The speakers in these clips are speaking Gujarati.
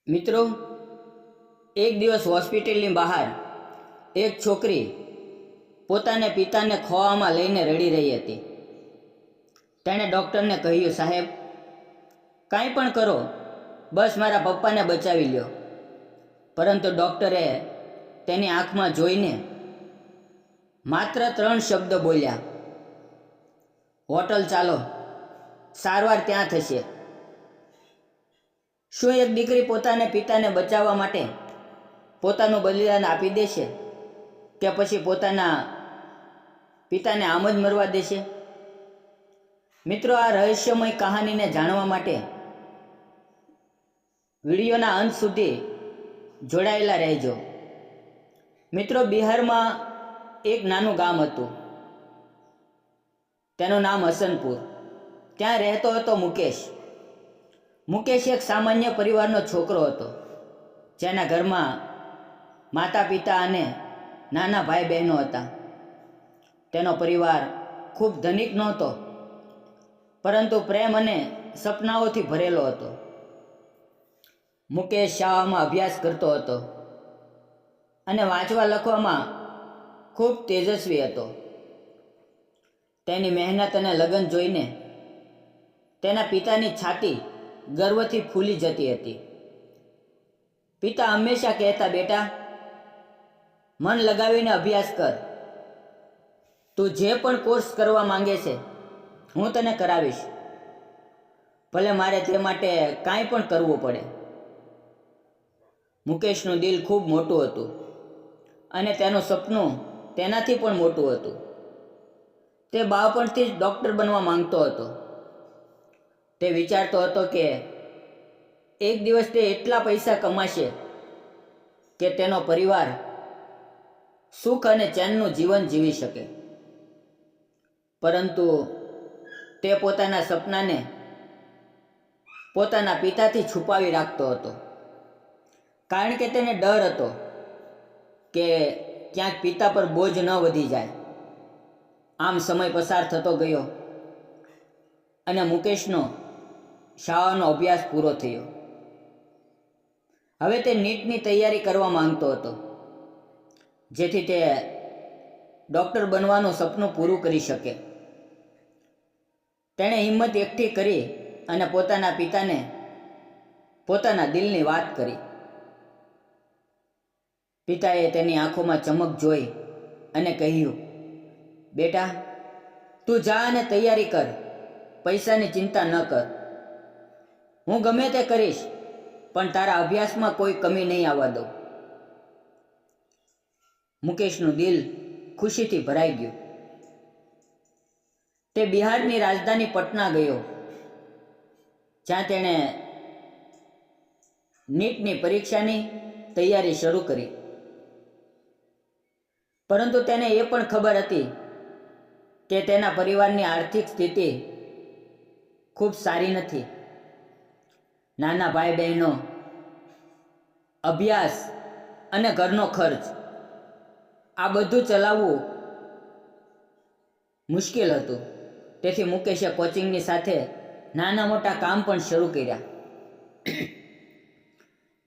મિત્રો, એક દિવસ હોસ્પિટલની બહાર એક છોકરી પોતાને પિતાને ખોવામાં લઈને રડી રહી હતી. તેણે ડૉક્ટરને કહ્યું, સાહેબ, કાંઈ પણ કરો, બસ મારા પપ્પાને બચાવી લ્યો. પરંતુ ડૉક્ટરે તેની આંખમાં જોઈને માત્ર 3 શબ્દ બોલ્યા, હોટલ ચાલો, સારવાર ત્યાં થશે. શું એક દીકરી પોતાને પિતાને બચાવવા માટે પોતાનું બલિદાન આપી દેશે કે પછી પોતાના પિતાને આમ જ મરવા દેશે? મિત્રો, આ રહસ્યમય કહાનીને જાણવા માટે વિડીયોના અંત સુધી જોડાયેલા રહેજો. મિત્રો, બિહારમાં એક નાનું ગામ હતું. તેનું નામ હસનપુર. ત્યાં રહેતો હતો મુકેશ. મુકેશ એક સામાન્ય પરિવારનો છોકરો હતો, જેના ઘરમાં માતા પિતા અને નાના ભાઈ બહેનો હતા. તેનો પરિવાર ખૂબ ધનિક નહોતો, પરંતુ પ્રેમ અને સપનાઓથી ભરેલો હતો. મુકેશ શાળામાં અભ્યાસ કરતો હતો અને વાંચવા લખવામાં ખૂબ તેજસ્વી હતો. તેની મહેનત અને લગન જોઈને તેના પિતાની છાતી ગર્વથી ફૂલી જતી હતી. પિતા હંમેશા કહેતા, બેટા, મન લગાવીને અભ્યાસ કર. તું જે પણ કોર્સ કરવા માંગે છે, હું તને કરાવીશ, ભલે મારે તે માટે કાંઈ પણ કરવું પડે. મુકેશનું દિલ ખૂબ મોટું હતું અને તેનું સપનું તેનાથી પણ મોટું હતું. તે બાળપણથી જ ડૉક્ટર બનવા માંગતો હતો. તે વિચારતો હતો કે એક દિવસ તે એટલા પૈસા કમાશે કે તેનો પરિવાર સુખ અને ચેનનું જીવન જીવી શકે. પરંતુ તે પોતાના સપનાને પોતાના પિતાથી છુપાવી રાખતો હતો, કારણ કે તેને ડર હતો કે ક્યાંક પિતા પર બોજ ન વધી જાય. આમ સમય પસાર થતો ગયો અને મુકેશનો શાળાનો અભ્યાસ પૂરો થયો. હવે તે નીટની તૈયારી કરવા માંગતો હતો, જેથી તે ડૉક્ટર બનવાનું સપનું પૂરું કરી શકે. તેણે હિંમત એકઠી કરી અને પોતાના પિતાને પોતાના દિલની વાત કરી. પિતાએ તેની આંખોમાં ચમક જોઈ અને કહ્યું, બેટા, તું જા અને તૈયારી કર, પૈસાની ચિંતા ન કર. હું ગમે તે કરીશ, પણ તારા અભ્યાસમાં કોઈ કમી નહીં આવવા દઉં. મુકેશનું દિલ ખુશીથી ભરાઈ ગયું. તે બિહારની રાજધાની પટના ગયો, જ્યાં તેણે નીટની પરીક્ષાની તૈયારી શરૂ કરી. પરંતુ તેને એ પણ ખબર હતી કે તેના પરિવારની આર્થિક સ્થિતિ ખૂબ સારી નથી. નાના ભાઈ બહેનો, અભ્યાસ અને ઘરનો ખર્ચ, આ બધું ચલાવવું મુશ્કેલ હતું. તેથી મુકેશે કોચિંગની સાથે નાના મોટા કામ પણ શરૂ કર્યા.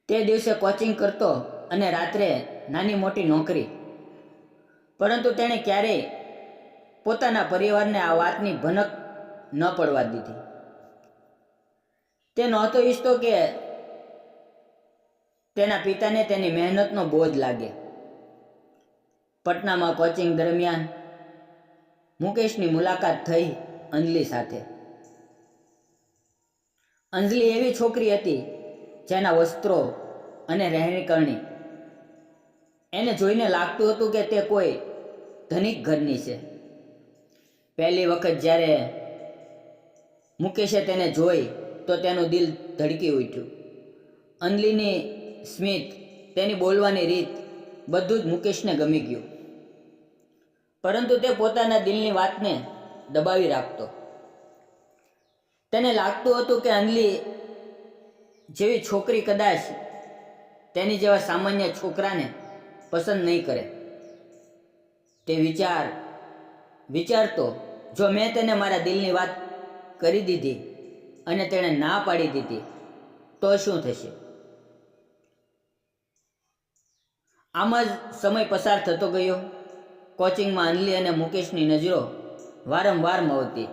તે દિવસે કોચિંગ કરતો અને રાત્રે નાની મોટી નોકરી. પરંતુ તેણે ક્યારેય પોતાના પરિવારને આ વાતની ભનક ન પડવા દીધી. તે નહોતો ઈચ્છતો કે તેના પિતાને તેની મહેનતનો બોજ લાગે. પટનામાં કોચિંગ દરમિયાન મુકેશની મુલાકાત થઈ અંજલિ સાથે. અંજલિ એવી છોકરી હતી જેના વસ્ત્રો અને રહેણીકરણી એને જોઈને લાગતું હતું કે તે કોઈ ધનિક ઘરની છે. પહેલી વખત જ્યારે મુકેશે તેને જોઈ તો તેનું દિલ ધડકી ઉઠ્યું. અંજલિની સ્મિત, તેની બોલવાની રીત, બધું જ મુકેશને ગમી ગયું. પરંતુ તે પોતાના દિલની વાતને દબાવી રાખતો. તેને લાગતું હતું કે અંજલિ જેવી છોકરી કદાચ તેની જેવા સામાન્ય છોકરાને પસંદ નહીં કરે. તે વિચારતો, જો મેં તેને મારા દિલની વાત કરી દીધી અને તેણે ના પાડી દીધી તો શું થશે? આમ જ સમય પસાર થતો ગયો. કોચિંગમાં અનલી અને મુકેશની નજરો વારંવાર મળતી.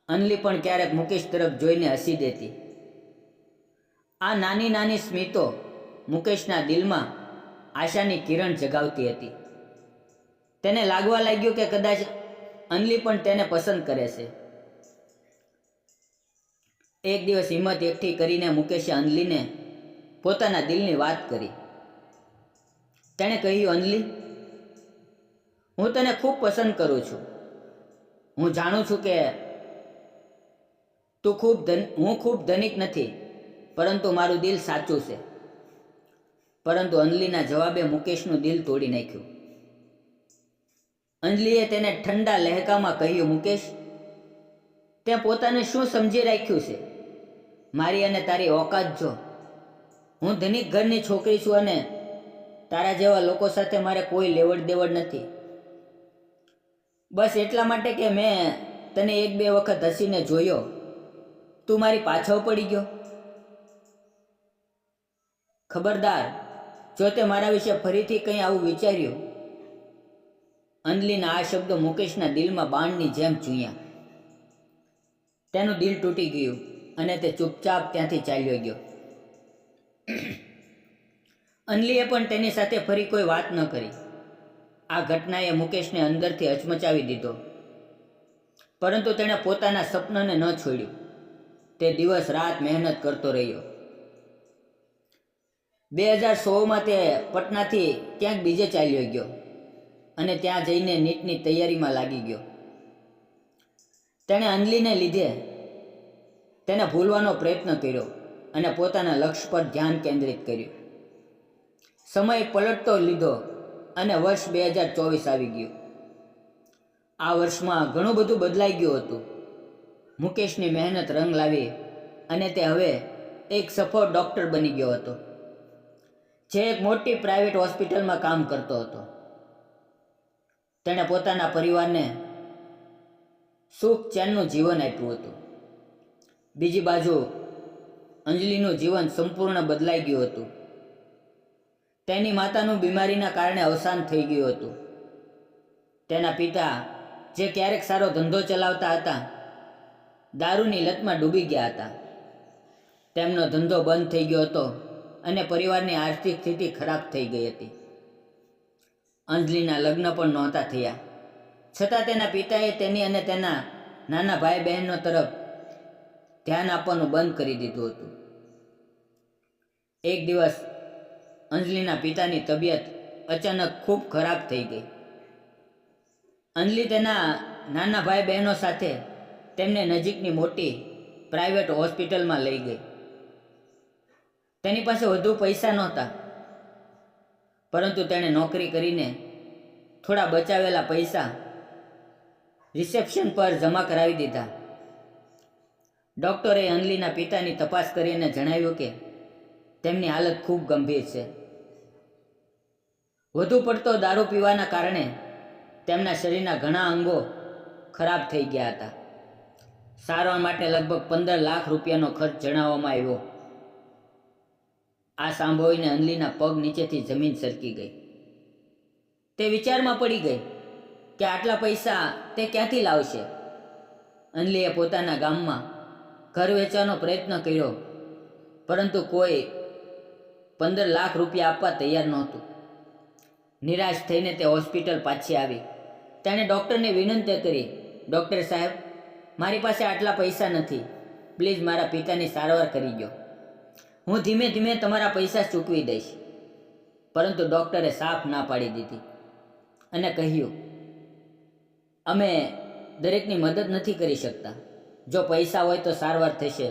અનલી પણ ક્યારેક મુકેશ તરફ જોઈને હસી દેતી. આ નાની નાની સ્મિતો મુકેશના દિલમાં આશાની કિરણ જગાવતી હતી. તેને લાગવા લાગ્યું કે કદાચ અનલી પણ તેને પસંદ કરે છે. એક દિવસ હિંમત એકઠી કરીને મુકેશે અનલીને પોતાના દિલની વાત કરી. તેણે કહ્યું, અનલી, હું તને ખૂબ પસંદ કરું છું. હું જાણું છું કે હું ખૂબ ધનિક નથી, પરંતુ મારું દિલ સાચું છે. પરંતુ અનલીના જવાબે મુકેશનું દિલ તોડી નાખ્યું. અંજલિએ તેને ઠંડા લહેકામાં કહ્યું, મુકેશ, તે પોતાને શું સમજી રાખ્યું છે? મારી અને તારી ઓકાત જો. હું ધનિક ઘરની છોકરી છું અને તારા જેવા લોકો સાથે મારે કોઈ લેવડ દેવડ નથી. બસ એટલા માટે કે મેં તને એક બે વખત હસીને જોયો, તું મારી પાછળ પડી ગયો. ખબરદાર, જો તે મારા વિશે ફરીથી કંઈ આવું વિચાર્યું. અંજલિના આ શબ્દો મુકેશના દિલમાં બાણની જેમ ચૂંયા. તેનું દિલ તૂટી ગયું અને તે ચૂપચાપ ત્યાંથી ચાલ્યો ગયો. અનલીએ પણ તેની સાથે ફરી કોઈ વાત ન કરી. આ ઘટનાએ મુકેશને અંદરથી હચમચાવી દીધો, પરંતુ તેણે પોતાના સપનાને ન છોડ્યું. તે દિવસ રાત મહેનત કરતો રહ્યો. 2016માં તે પટનાથી ક્યાંક બીજે ચાલ્યો ગયો અને ત્યાં જઈને નીટની તૈયારીમાં લાગી ગયો. તેણે અનલીને લીધે તેને ભૂલવાનો પ્રયત્ન કર્યો અને પોતાના લક્ષ્ય પર ધ્યાન કેન્દ્રિત કર્યું. સમય પલટતો લીધો અને વર્ષ 2024 આવી ગયું. આ વર્ષમાં ઘણું બધું બદલાઈ ગયું હતું. મુકેશની મહેનત રંગ લાવી અને તે હવે એક સફળ ડૉક્ટર બની ગયો હતો, જે એક મોટી પ્રાઇવેટ હોસ્પિટલમાં કામ કરતો હતો. તેણે પોતાના પરિવારને સુખ ચેનનું જીવન આપ્યું હતું. બીજી બાજુ અંજલિનું જીવન સંપૂર્ણ બદલાઈ ગયું હતું. તેની માતાનું બીમારીના કારણે અવસાન થઈ ગયું હતું. તેના પિતા, જે ક્યારેક સારો ધંધો ચલાવતા હતા, દારૂની લતમાં ડૂબી ગયા હતા. તેમનો ધંધો બંધ થઈ ગયો હતો અને પરિવારની આર્થિક સ્થિતિ ખરાબ થઈ ગઈ હતી. અંજલિના લગ્ન પણ નહોતા થયા, છતાં તેના પિતાએ તેની અને તેના નાના ભાઈ બહેનો તરફ ધ્યાન આપવાનું બંધ કરી દીધું હતું. એક દિવસ અંજલિના પિતાની તબિયત અચાનક ખૂબ ખરાબ થઈ ગઈ. અંજલિ તેના નાના ભાઈ બહેનો સાથે તેમને નજીકની મોટી પ્રાઇવેટ હોસ્પિટલમાં લઈ ગઈ. તેની પાસે વધુ પૈસા નહોતા, પરંતુ તેણે નોકરી કરીને થોડા બચાવેલા પૈસા રિસેપ્શન પર જમા કરાવી દીધા. ડૉક્ટરે અંજલિના પિતાની તપાસ કરીને જણાવ્યું કે તેમની હાલત ખૂબ ગંભીર છે. વધુ પડતો દારૂ પીવાના કારણે તેમના શરીરના ઘણા અંગો ખરાબ થઈ ગયા હતા. સારવાર માટે લગભગ 15 લાખ રૂપિયાનો ખર્ચ જણાવવામાં આવ્યો. આ સાંભળીને અંજલિના પગ નીચેથી જમીન સરકી ગઈ. તે વિચારમાં પડી ગઈ કે આટલા પૈસા તે ક્યાંથી લાવશે. અંજલિએ પોતાના ગામમાં ઘર વેચવાનો પ્રયત્ન કર્યો, પરંતુ કોઈ 15 લાખ રૂપિયા આપવા તૈયાર નહોતું. નિરાશ થઈને તે હોસ્પિટલ પાછી આવી. તેણે ડૉક્ટરને વિનંતી કરી, ડૉક્ટર સાહેબ, મારી પાસે આટલા પૈસા નથી. પ્લીઝ મારા પિતાની સારવાર કરી દો. હું ધીમે ધીમે તમારા પૈસા ચૂકવી દઈશ. પરંતુ ડૉક્ટરે સાફ ના પાડી દીધી અને કહ્યું, અમે દરેકની મદદ નથી કરી શકતા. જો પૈસા હોય તો સારવાર થશે,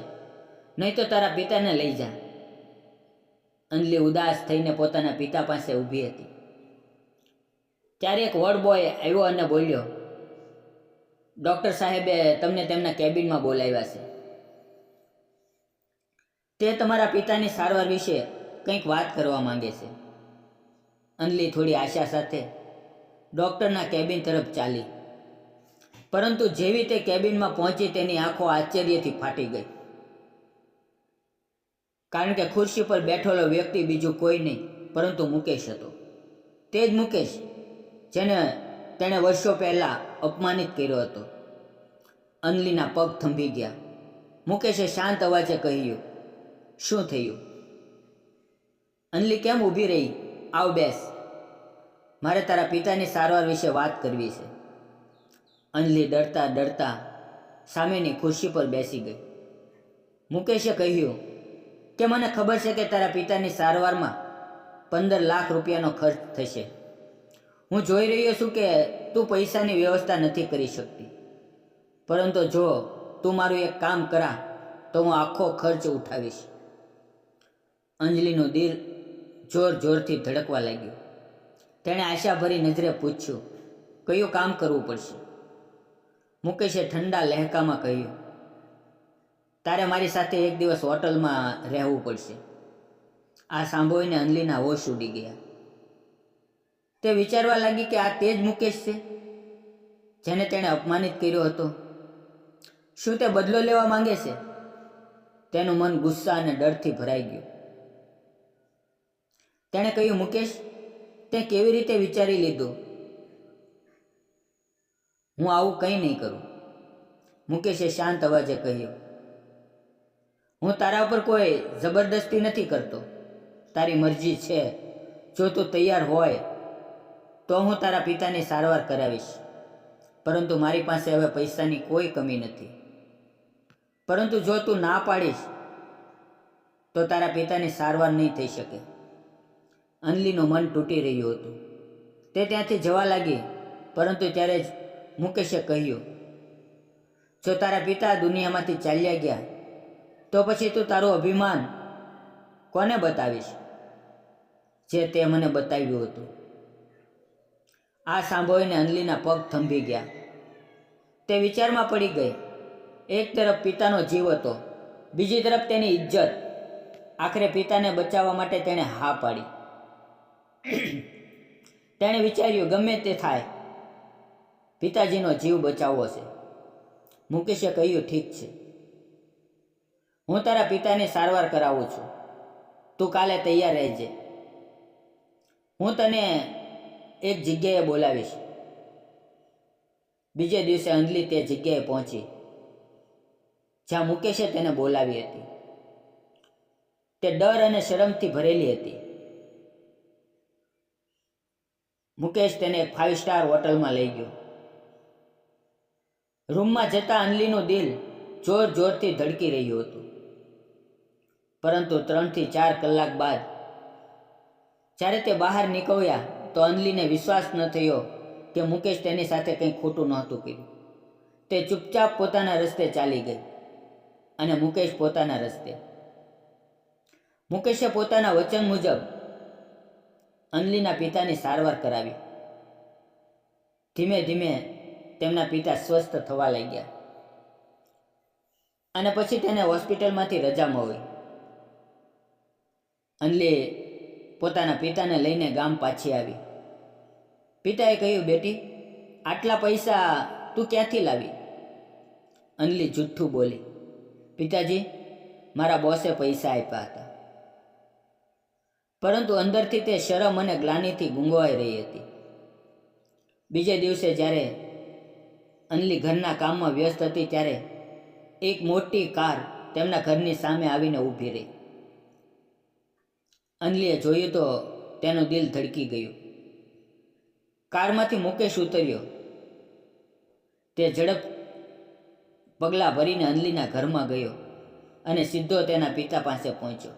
નહીં તો તારા પિતાને લઈ જા. અંજલિ ઉદાસ થઈને પોતાના પિતા પાસે ઊભી હતી. ત્યારે એક વોર્ડ બોય આવ્યો અને બોલ્યો, ડૉક્ટર સાહેબે તમને તેમના કેબિનમાં બોલાવ્યા છે. તે તમારા પિતાની સારવાર વિશે કંઈક વાત કરવા માંગે છે. અંજલિ થોડી આશા સાથે ડૉક્ટરના કેબિન તરફ ચાલી, પરંતુ જેવી તે કેબિનમાં પહોંચી તેની આંખો આશ્ચર્યથી ફાટી ગઈ. કારણ કે ખુરશી પર બેઠેલો વ્યક્તિ બીજું કોઈ નહીં પરંતુ મુકેશ હતો. તે જ મુકેશ જેને તેણે વર્ષો પહેલાં અપમાનિત કર્યો હતો. અનલીના પગ થંભી ગયા. મુકેશે શાંત અવાજે કહ્યું, શું થયું? અનલી કેમ ઊભી રહી? આવ બેસ. મારે તારા પિતાની સારવાર વિશે વાત કરવી છે. અનલી ડરતા ડરતા સામેની ખુરશી પર બેસી ગઈ. મુકેશે કહ્યું કે મને ખબર છે કે તારા પિતાની સારવારમાં 15 લાખ રૂપિયાનો ખર્ચ થશે. હું જોઈ રહ્યો છું કે તું પૈસાની વ્યવસ્થા નથી કરી શકતી, પરંતુ જો તું મારું એક કામ કરા તો હું આખો ખર્ચ ઉઠાવીશ. અંજલિનું દિલ જોર જોરથી ધડકવા લાગ્યું. તેણે આશાભરી નજરે પૂછ્યું, કયું કામ કરવું પડશે? મુકેશે ઠંડા લહેકામાં કહ્યું, તારે મારી સાથે એક દિવસ હોટલમાં રહેવું પડશે. આ સાંભળીને અનલીના હોશ ઉડી ગયા. તે વિચારવા લાગી કે આ તે જ મુકેશ છે જેને તેણે અપમાનિત કર્યો હતો. શું તે બદલો લેવા માંગે છે? તેનું મન ગુસ્સા અને ડરથી ભરાઈ ગયું. તેણે કહ્યું, મુકેશ, તે કેવી રીતે વિચારી લીધું? હું આવું કંઈ નહીં કરું. મુકેશે શાંત અવાજે કહ્યું, હું તારા ઉપર કોઈ જબરદસ્તી નથી કરતો. તારી મરજી છે. જો તું તૈયાર હોય તો હું તારા પિતાની સારવાર કરાવીશ, પરંતુ મારી પાસે હવે પૈસાની કોઈ કમી નથી. પરંતુ જો તું ના પાડીશ તો તારા પિતાની સારવાર નહીં થઈ શકે. અનલીનું મન તૂટી રહ્યું હતું. તે ત્યાંથી જવા લાગી, પરંતુ ત્યારે જ મુકેશે કહ્યું, જો તારા પિતા દુનિયામાંથી ચાલ્યા ગયા તો પછી તું તારું અભિમાન કોને બતાવીશ, જે તે મને બતાવ્યું હતું? આ સાંભળીને અનલીના પગ થંભી ગયા. તે વિચારમાં પડી ગઈ. એક તરફ પિતાનો જીવ હતો, બીજી તરફ તેની ઇજ્જત. આખરે પિતાને બચાવવા માટે તેણે હા પાડી. તેણે વિચાર્યું, ગમે તે થાય, પિતાજીનો જીવ બચાવવો છે. મુકેશે કહ્યું, ઠીક છે, હું તારા પિતાની સારવાર કરાવું છું. તું કાલે તૈયાર રહેજે. હું તને એક જગ્યાએ બોલાવીશ. બીજે દિવસે અંજલિ તે જગ્યાએ પહોંચી જ્યાં મુકેશે તેને બોલાવી હતી. તે ડર અને શરમથી ભરેલી હતી. મુકેશ તેને એક 5 સ્ટાર હોટલમાં લઈ ગયો. રૂમમાં જતાં અનલીનું દિલ જોર જોરથી ધડકી રહ્યું હતું. પરંતુ 3 થી 4 કલાક બાદ જ્યારે તે બહાર નીકળ્યા તો અનલીને વિશ્વાસ ન થયો કે મુકેશ તેની સાથે કંઈ ખોટું નહોતું કર્યું. તે ચૂપચાપ પોતાના રસ્તે ચાલી ગઈ અને મુકેશ પોતાના રસ્તે. મુકેશે પોતાના વચન મુજબ અનલીના પિતાની સારવાર કરાવી. ધીમે ધીમે તેમના પિતા સ્વસ્થ થવા લાગ્યા અને પછી તેને હોસ્પિટલમાંથી રજા મળી. અનલી પોતાના પિતાને લઈને ગામ પાછી આવી. પિતાએ કહ્યું, બેટી, આટલા પૈસા તું ક્યાંથી લાવી? અનલી જુઠ્ઠું બોલી, પિતાજી, મારા બોસે પૈસા આપ્યા હતા. પરંતુ અંદરથી તે શરમ અને ગ્લાનિથી ગુંગવાઈ રહી હતી. બીજે દિવસે જ્યારે અનલી ઘરના કામમાં વ્યસ્ત હતી ત્યારે એક મોટી કાર તેમના ઘરની સામે આવીને ઊભી રહી. અનલીએ જોયું તો તેનું દિલ ધડકી ગયું. કારમાંથી મુકેશ ઉતર્યો. તે ઝડપ પગલાં ભરીને અનલીના ઘરમાં ગયો અને સીધો તેના પિતા પાસે પહોંચ્યો.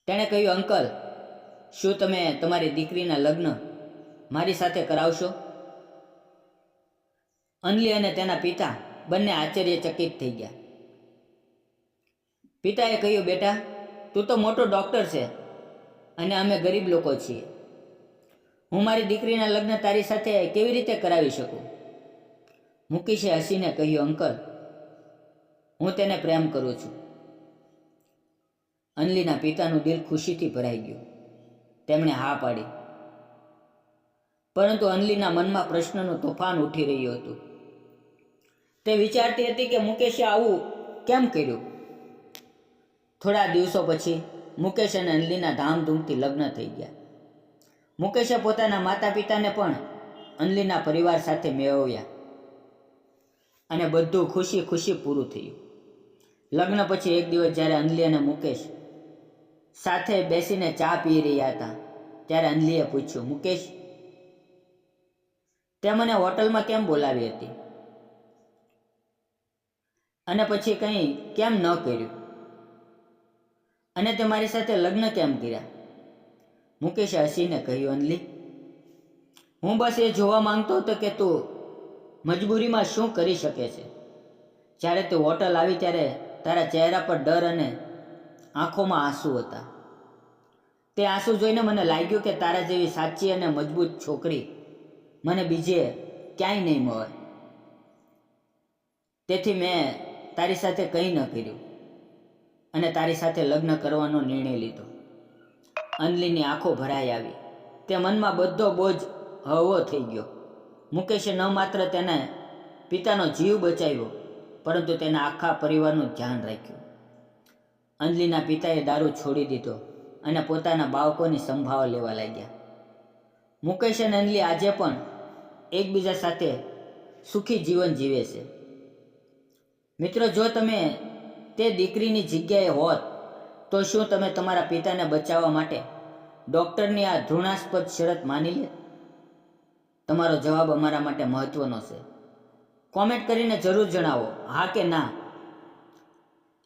તેણે કહ્યું, અંકલ, શું તમે તમારી દીકરીના લગ્ન મારી સાથે કરાવશો? અનલી અને તેના પિતા બંને આશ્ચર્યચકિત થઈ ગયા. પિતાએ કહ્યું, બેટા, તું તો મોટો ડૉક્ટર છે અને અમે ગરીબ લોકો છીએ. હું મારી દીકરીના લગ્ન તારી સાથે કેવી રીતે કરાવી શકું? મુકેશે હસીને કહ્યું, અંકલ, હું તેને પ્રેમ કરું છું. અનલીના પિતાનું દિલ ખુશીથી ભરાઈ ગયું. તેમણે હા પાડી. પરંતુ અનલીના મનમાં પ્રશ્નનું તોફાન ઉઠી રહ્યું હતું. તે વિચારતી હતી કે મુકેશે આવું કેમ કર્યું? થોડા દિવસો પછી મુકેશ અને અનલીના ધામધૂમથી લગ્ન થઈ ગયા. મુકેશે પોતાના માતા પિતાને પણ અનલીના પરિવાર સાથે મેળવ્યા અને બધું ખુશી ખુશી પૂરું થયું. લગ્ન પછી એક દિવસ જ્યારે અનલી અને મુકેશ સાથે બેસીને ચા પી રહ્યા હતા ત્યારે અનલીએ પૂછ્યું, મુકેશ, તે મને હોટલમાં કેમ બોલાવી હતી અને પછી કંઈ કેમ ન કર્યું, અને તે મારી સાથે લગ્ન કેમ કર્યા? મુકેશે હસીને કહ્યું, અનલી, હું બસ એ જોવા માંગતો હતો કે તું મજબૂરીમાં શું કરી શકે છે. જ્યારે તું હોટલ આવી ત્યારે તારા ચહેરા પર ડર અને આંખોમાં આંસુ હતા. તે આંસુ જોઈને મને લાગ્યું કે તારા જેવી સાચી અને મજબૂત છોકરી મને બીજે ક્યાંય નહીં મળે. તેથી મેં તારી સાથે કંઈ ન કર્યું અને તારી સાથે લગ્ન કરવાનો નિર્ણય લીધો. અનલીની આંખો ભરાઈ આવી. તે મનમાં બધો બોજ હળવો થઈ ગયો. મુકેશે ન માત્ર તેના પિતાનો જીવ બચાવ્યો પરંતુ તેના આખા પરિવારનું ધ્યાન રાખ્યું. અનલીના પિતાએ દારૂ છોડી દીધો અને પોતાના બાળકોની સંભાળ લેવા લાગ્યા. મુકેશ અને અનલી આજે પણ એકબીજા સાથે સુખી જીવન જીવે છે. મિત્રો, જો તમે તે દીકરીની જગ્યાએ હોત તો શું તમે તમારા પિતાને બચાવવા માટે ડૉક્ટરની આ ઘૃણાસ્પદ શરત માની લે? તમારો જવાબ અમારા માટે મહત્વનો છે. કોમેન્ટ કરીને જરૂર જણાવો, હા કે ના.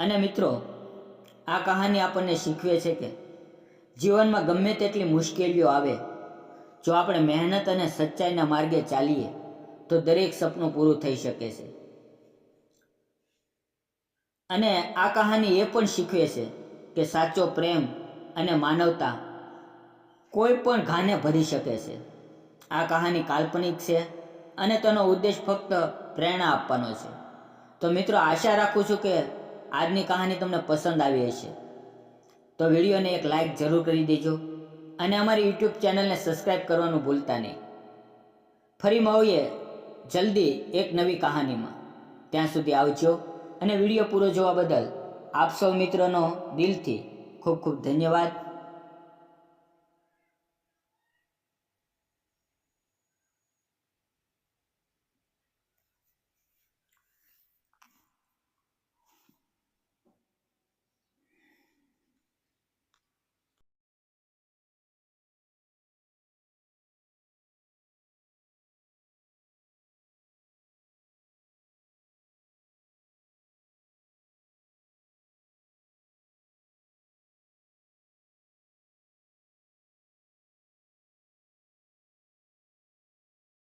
અને મિત્રો, આ કહાની આપણને શીખવે છે કે જીવનમાં ગમે તેટલી મુશ્કેલીઓ આવે, જો આપણે મહેનત અને સચ્ચાઈના માર્ગે ચાલીએ તો દરેક સપનું પૂરું થઈ શકે છે. અને આ કહાની એ પણ શીખવે છે કે સાચો પ્રેમ અને માનવતા કોઈ પણ ઘાને ભરી શકે છે. આ કહાની કાલ્પનિક છે અને તેનો ઉદ્દેશ ફક્ત પ્રેરણા આપવાનો છે. તો મિત્રો, આશા રાખું છું કે આજની કહાની તમને પસંદ આવી હશે. તો વિડીયોને એક લાઈક જરૂર કરી દેજો અને અમારી યુટ્યુબ ચેનલને સબસ્ક્રાઈબ કરવાનું ભૂલતા નહીં. ફરી મળીએ જલ્દી એક નવી કહાનીમાં. ત્યાં સુધી આવજો અને વિડીયો પૂરો જોવા બદલ આપ સૌ મિત્રોનો દિલથી ખૂબ ખૂબ ધન્યવાદ.